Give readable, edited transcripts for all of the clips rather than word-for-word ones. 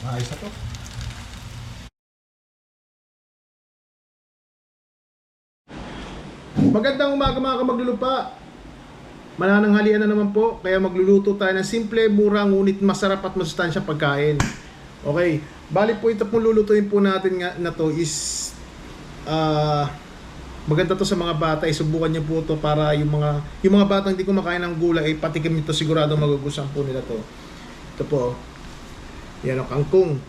Ayos na to. Magandang umaga mga kamaglulupa. Manananghalian na naman po, kaya magluluto tayo ng simple, mura, ngunit masarap at masustansyang pagkain. Okay, bali po ito pong lulutuin po natin nga na to is maganda to sa mga bata. Isubukan niyo po to para yung mga batang hindi kumakain ng gulay ay patikim nito, sigurado magugustuhan po nila to. Ito po. Yan ang kangkong.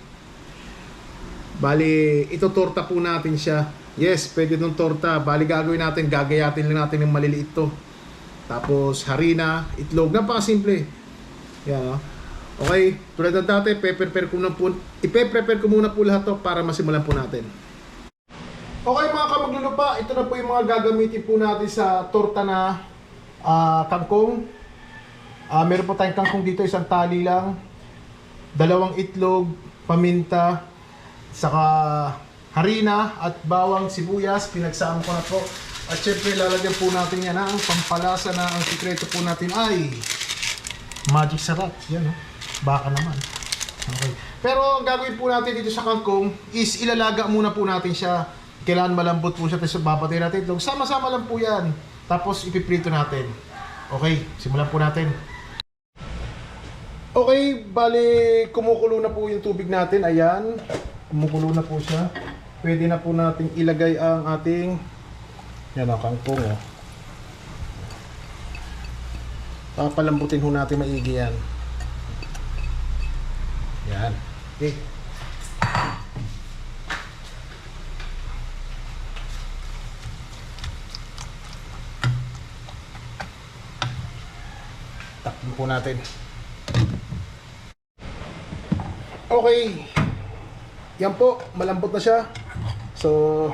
Bali, ito torta po natin siya. Yes, pwede itong torta. Bali, gagawin natin, gagayatin lang natin ng maliliit to. Tapos, harina, itlog. Napakasimple. Yan, okay, tulad ng dati, ipe-prepare ko muna po lahat to para masimulan po natin. Okay mga kamaglulupa, ito na po yung mga gagamitin po natin sa torta na kangkong. Meron po tayong kangkong dito, isang tali lang. 2 itlog, paminta, saka harina at bawang, sibuyas, pinagsama ko na po. At syempre lalagyan po natin yan ang pampalasa na ang sikreto po natin ay magic sarap. Yan baka naman. Okay. Pero ang gagawin po natin dito sa kangkong is ilalaga muna po natin siya. Kailangan malambot po siya, tapos babatay natin itlog. Sama-sama lang po yan. Tapos ipiprito natin. Okay, simulan po natin. Okay, bali kumukulo na po yung tubig natin. Ayan, kumukulo na po siya. Pwede na po natin ilagay ang ating kangkong. Papalambutin ho natin maigi yan. Yan. Okay. Takpan po natin. Okay, yan po, malambot na siya. So,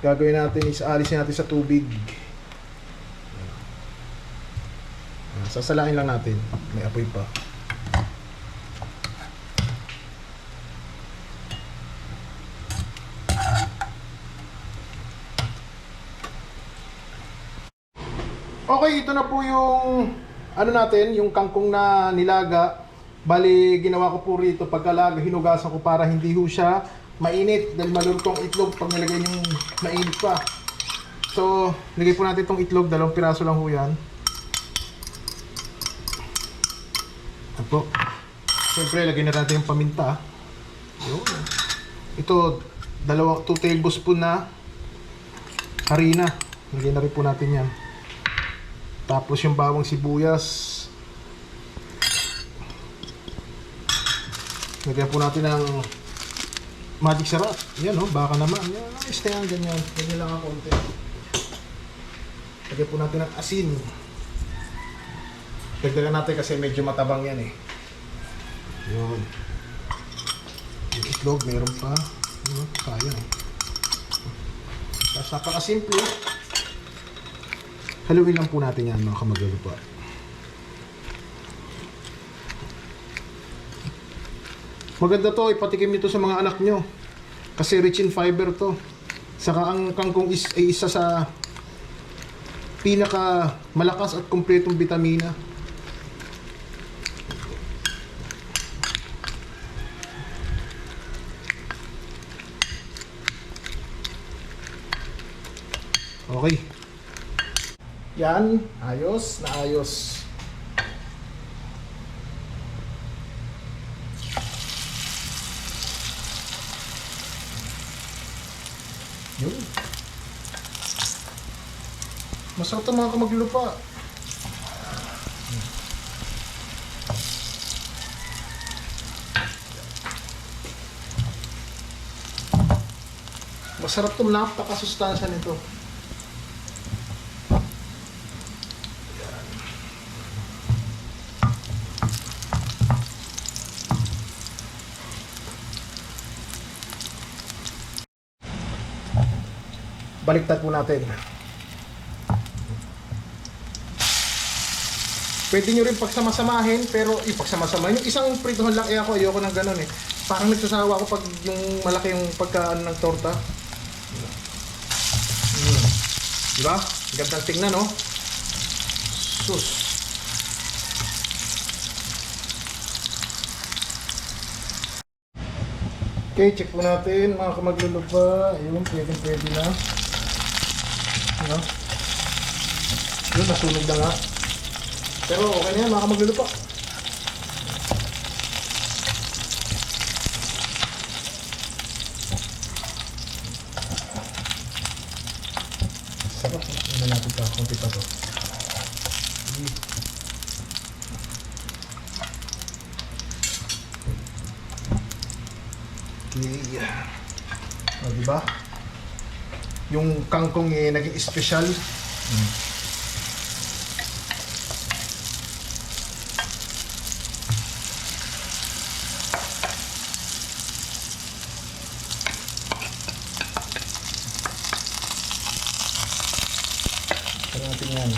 gagawin natin is alisin natin sa tubig. Sasalain lang natin, may apoy pa. Okay, ito na po yung natin, yung kangkong na nilaga. Bali, ginawa ko po rito, pagkalaga, hinugasan ko para hindi ho siya mainit dahil malulutong itlog pag nilagay yung mainit pa. So, lagay po natin itong itlog, 2 piraso lang ho yan. Ito po. Siyempre, lagay na natin yung paminta. Ito, 2 tablespoon na harina. Lagay na rin po natin yan. Tapos yung bawang sibuyas. Lagyan po natin ng magic sarap. Yan baka naman. Yan, ayos na yan, ganyan. Ganyan lang ang konti. Lagyan po natin ng asin. Dagdagan natin kasi medyo matabang yan Yun. Yung itlog, meron pa. Sayang. Tapos napakasimple. Haluin lang po natin yan mga kamaglulupa. Maganda to, ipatikim nito sa mga anak nyo. Kasi rich in fiber to. Saka ang kangkong ay isa sa pinaka malakas at kumpletong bitamina. Okay. Yan, ayos na ayos. Yun. Masarap ito mga kamaglulupa. Masarap ito, napakasustansya nito. Baliktad po natin. Pwede nyo rin pagsamasamahin, pero ipagsama-samahin. Yung isang pritohan lang, ako ayoko ng ganun Parang nagsasawa ako pag yung malaki yung pagkaan ng torta. Diba? Gandang tingnan, no? Sus. Okay, check po natin mga kamaglulupa. Ayun, pwede na. Ano? Yun, nasunog na nga. Pero okay na yan mga kamaglulupa. Sarap. Ano natin pa, konti pa to. Okay. O, diba? Yung kangkong naging special. Tara natin yan.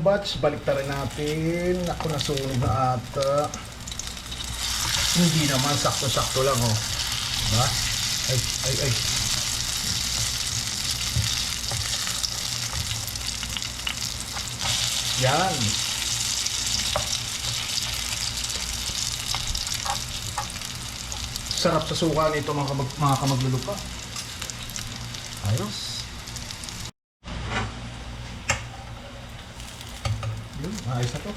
Batch, baliktarin natin. Ako nasunog na ata. Hindi naman, sakto-sakto lang oh. Diba? Ay. Yan. Sarap sa suka nito mga kamaglulupa. Ayos. Yun, ayos na to.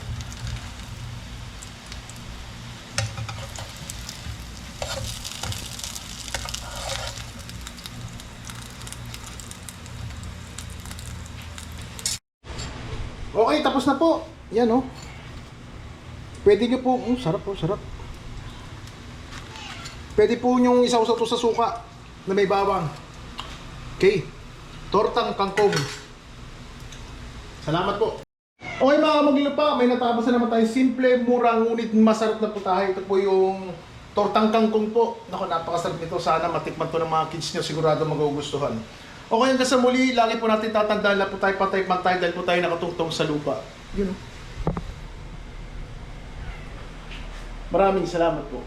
Okay, tapos na po. Yan oh. Pwede nyo po, sarap po, sarap. Pwede po nyong isawsaw to sa suka na may bawang. Okay. Tortang kangkong. Salamat po. Okay mga kamaglulupa, may natapos na naman tayo. Simple, mura, ngunit masarap na putahe. Ito po yung tortang kangkong po. Naku, napakasarap nito. Sana matikman to ng mga kids nyo. Sigurado magugustuhan. Okay, hanggang sa muli, lagi po natin tatandaan na po tayo patay-pantay dahil po tayo nakatungtong sa lupa. Yun. Maraming salamat po.